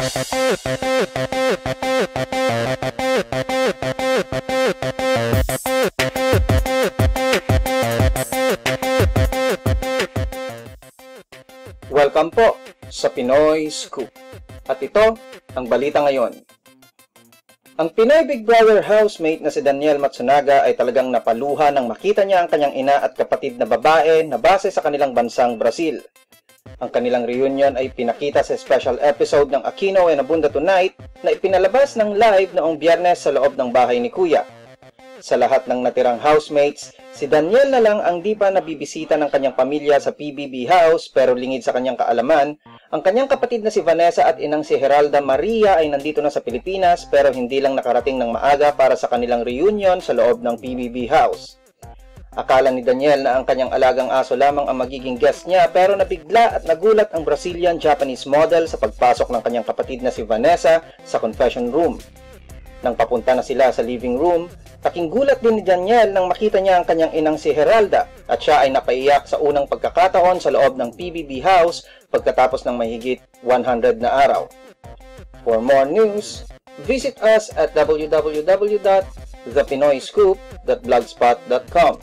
Welcome po sa Pinoy Scoop. At ito ang balita ngayon. Ang Pinoy Big Brother housemate na si Daniel Matsunaga ay talagang napaluha nang makita niya ang kanyang ina at kapatid na babae na base sa kanilang bansang Brazil. Ang kanilang reunion ay pinakita sa special episode ng Aquino and Abunda Tonight na ipinalabas ng live noong Biyernes sa loob ng bahay ni Kuya. Sa lahat ng natirang housemates, si Daniel na lang ang di pa nabibisita ng kanyang pamilya sa PBB house, pero lingid sa kanyang kaalaman, ang kanyang kapatid na si Vanessa at inang si Geralda Maria ay nandito na sa Pilipinas pero hindi lang nakarating ng maaga para sa kanilang reunion sa loob ng PBB house. Akala ni Daniel na ang kanyang alagang aso lamang ang magiging guest niya, pero nabigla at nagulat ang Brazilian-Japanese model sa pagpasok ng kanyang kapatid na si Vanessa sa confession room. Nang papunta na sila sa living room, taking gulat din ni Daniel nang makita niya ang kanyang inang si Geralda at siya ay napaiyak sa unang pagkakataon sa loob ng PBB house pagkatapos ng mahigit 100 na araw. For more news, visit us at www.thepinoyscoop.blogspot.com.